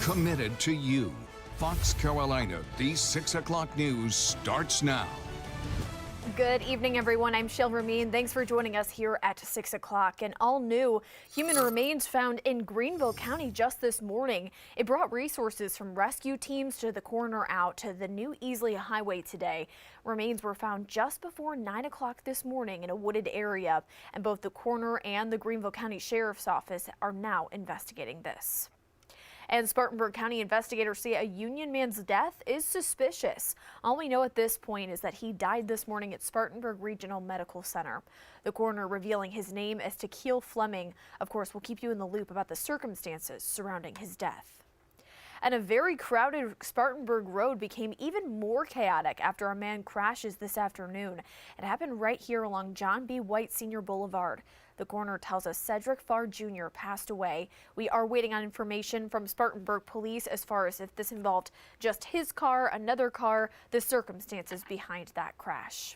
committed to you. Fox Carolina, the 6 o'clock news starts now. Good evening, everyone. I'm Shale Remien. Thanks for joining us here at 6 o'clock. An all-new human remains found in Greenville County just this morning. It brought resources from rescue teams to the coroner out to the new Easley Highway today. Remains were found just before 9 o'clock this morning in a wooded area, and both the coroner and the Greenville County Sheriff's Office are now investigating this. And Spartanburg County investigators say a Union man's death is suspicious. All we know at this point is that he died this morning at Spartanburg Regional Medical Center. The coroner revealing his name as Tequil Fleming. Of course, we'll keep you in the loop about the circumstances surrounding his death. And a very crowded Spartanburg road became even more chaotic after a man crashes this afternoon. It happened right here along John B. White Sr. Boulevard. The coroner tells us Cedric Farr Jr. passed away. We are waiting on information from Spartanburg police as far as if this involved just his car, another car, the circumstances behind that crash.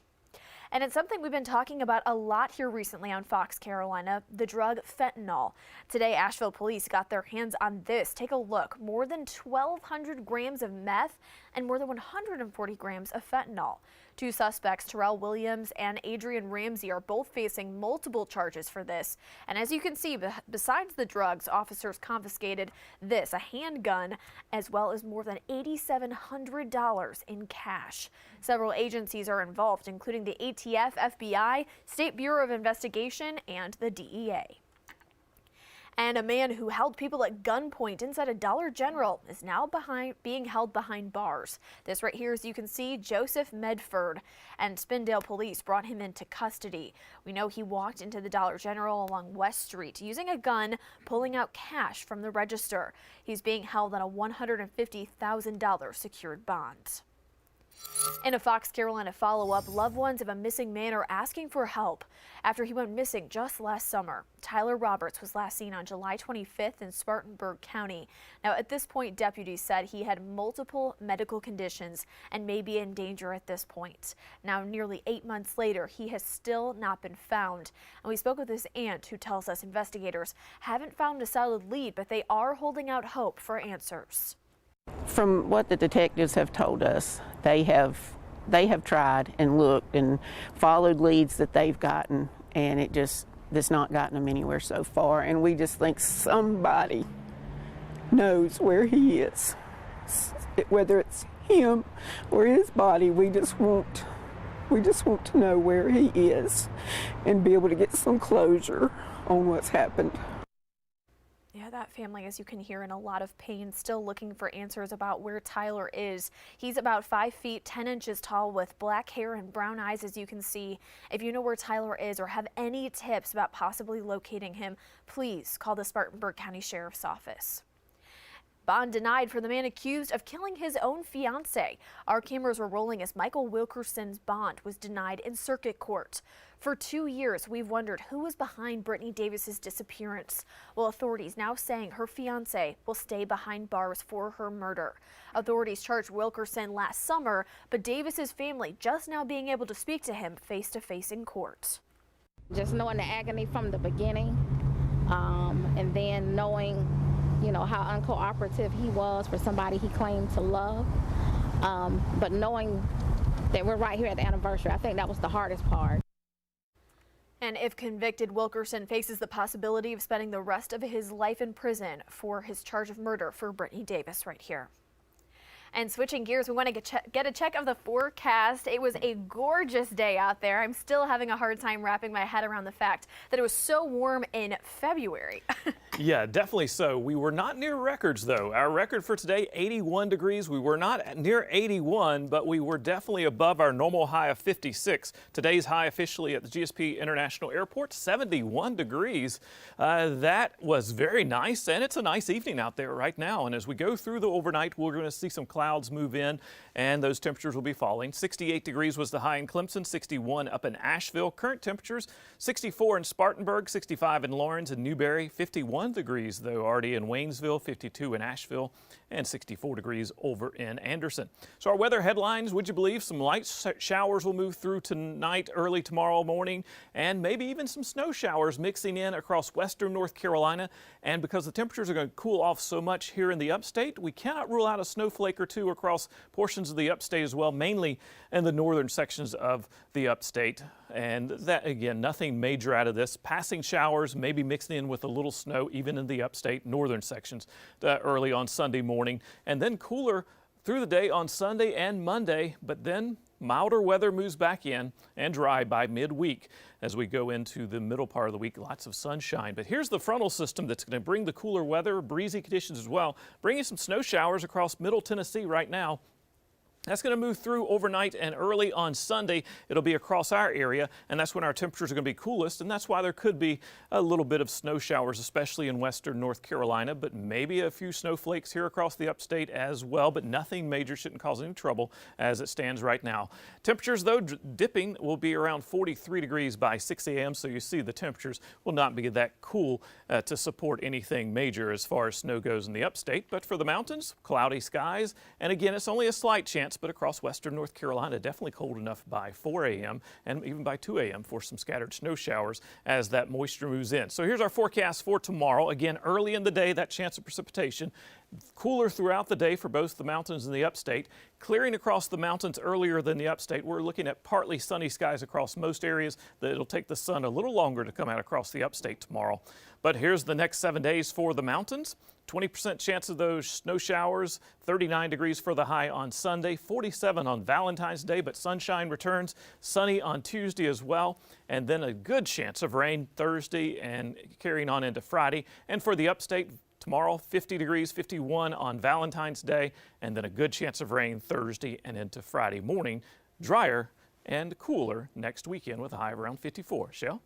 And it's something we've been talking about a lot here recently on Fox Carolina, the drug fentanyl. Today, Asheville police got their hands on this. Take a look. More than 1,200 grams of meth and more than 140 grams of fentanyl. Two suspects, Terrell Williams and Adrian Ramsey, are both facing multiple charges for this. And as you can see, besides the drugs, officers confiscated this, a handgun, as well as more than $8,700 in cash. Several agencies are involved, including the ATF, FBI, State Bureau of Investigation, and the DEA. And a man who held people at gunpoint inside a Dollar General is now being held behind bars. This right here, as you can see, Joseph Medford, and Spindale police brought him into custody. We know he walked into the Dollar General along West Street using a gun, pulling out cash from the register. He's being held on a $150,000 secured bond. In a Fox Carolina follow-up, loved ones of a missing man are asking for help after he went missing just last summer. Tyler Roberts was last seen on July 25th in Spartanburg County. Now, at this point, deputies said he had multiple medical conditions and may be in danger at this point. Now, nearly 8 months later, he has still not been found. And we spoke with his aunt, who tells us investigators haven't found a solid lead, but they are holding out hope for answers. From what the detectives have told us, they have tried and looked and followed leads that they've gotten, and it's not gotten them anywhere so far. And we just think somebody knows where he is, whether it's him or his body. We just want to know where he is and be able to get some closure on what's happened. Yeah, that family, as you can hear, in a lot of pain, still looking for answers about where Tyler is. He's about 5 feet 10 inches tall with black hair and brown eyes, as you can see. If you know where Tyler is or have any tips about possibly locating him, please call the Spartanburg County Sheriff's Office. Bond denied for the man accused of killing his own fiancée. Our cameras were rolling as Michael Wilkerson's bond was denied in circuit court. For 2 years, we've wondered who was behind Brittany Davis's disappearance. Well, authorities now saying her fiancé will stay behind bars for her murder. Authorities charged Wilkerson last summer, but Davis's family just now being able to speak to him face-to-face in court. Just knowing the agony from the beginning, and then knowing how uncooperative he was for somebody he claimed to love. But knowing that we're right here at the anniversary, I think that was the hardest part. And if convicted, Wilkerson faces the possibility of spending the rest of his life in prison for his charge of murder for Brittany Davis right here. And switching gears, we want to get a check of the forecast. It was a gorgeous day out there. I'm still having a hard time wrapping my head around the fact that it was so warm in February. Yeah, definitely so. We were not near records, though. Our record for today, 81 degrees. We were not near 81, but we were definitely above our normal high of 56. Today's high officially at the GSP International Airport, 71 degrees. That was very nice, and it's a nice evening out there right now. And as we go through the overnight, we're going to see some clouds clouds move in, and those temperatures will be falling. 68 degrees was the high in Clemson, 61 up in Asheville. Current temperatures 64 in Spartanburg, 65 in Lawrence and Newberry, 51 degrees though already in Waynesville, 52 in Asheville, and 64 degrees over in Anderson. So our weather headlines, would you believe some light showers will move through tonight, early tomorrow morning, and maybe even some snow showers mixing in across western North Carolina. And because the temperatures are going to cool off so much here in the upstate, we cannot rule out a snowflake or two across portions of the upstate as well, mainly in the northern sections of the upstate. And that, again, nothing major out of this. Passing showers, maybe mixing in with a little snow, even in the upstate northern sections early on Sunday morning. And then cooler through the day on Sunday and Monday, but then milder weather moves back in and dry by midweek as we go into the middle part of the week. Lots of sunshine. But here's the frontal system that's going to bring the cooler weather, breezy conditions as well, bringing some snow showers across middle Tennessee right now. That's going to move through overnight and early on Sunday. It'll be across our area, and that's when our temperatures are going to be coolest, and that's why there could be a little bit of snow showers, especially in western North Carolina, but maybe a few snowflakes here across the upstate as well, but nothing major, shouldn't cause any trouble as it stands right now. Temperatures, though, dipping will be around 43 degrees by 6 a.m., so you see the temperatures will not be that cool to support anything major as far as snow goes in the upstate. But for the mountains, cloudy skies, and again, it's only a slight chance, but across western North Carolina, definitely cold enough by 4 a.m. and even by 2 a.m. for some scattered snow showers as that moisture moves in. So here's our forecast for tomorrow. Again, early in the day, that chance of precipitation. Cooler throughout the day for both the mountains and the upstate. Clearing across the mountains earlier than the upstate. We're looking at partly sunny skies across most areas. It'll take the sun a little longer to come out across the upstate tomorrow. But here's the next 7 days for the mountains. 20% chance of those snow showers, 39 degrees for the high on Sunday, 47 on Valentine's Day, but sunshine returns, sunny on Tuesday as well, and then a good chance of rain Thursday and carrying on into Friday. And for the upstate, tomorrow, 50 degrees, 51 on Valentine's Day, and then a good chance of rain Thursday and into Friday morning. Drier and cooler next weekend with a high of around 54. Shale?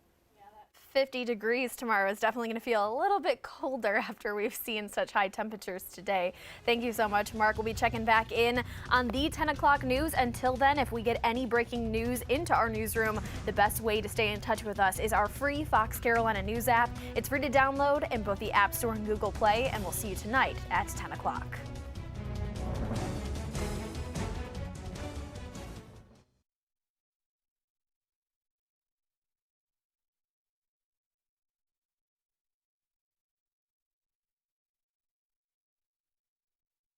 50 degrees tomorrow is definitely going to feel a little bit colder after we've seen such high temperatures today. Thank you so much, Mark. We'll be checking back in on the 10 o'clock news. Until then, if we get any breaking news into our newsroom, the best way to stay in touch with us is our free Fox Carolina News app. It's free to download in both the App Store and Google Play, and we'll see you tonight at 10 o'clock.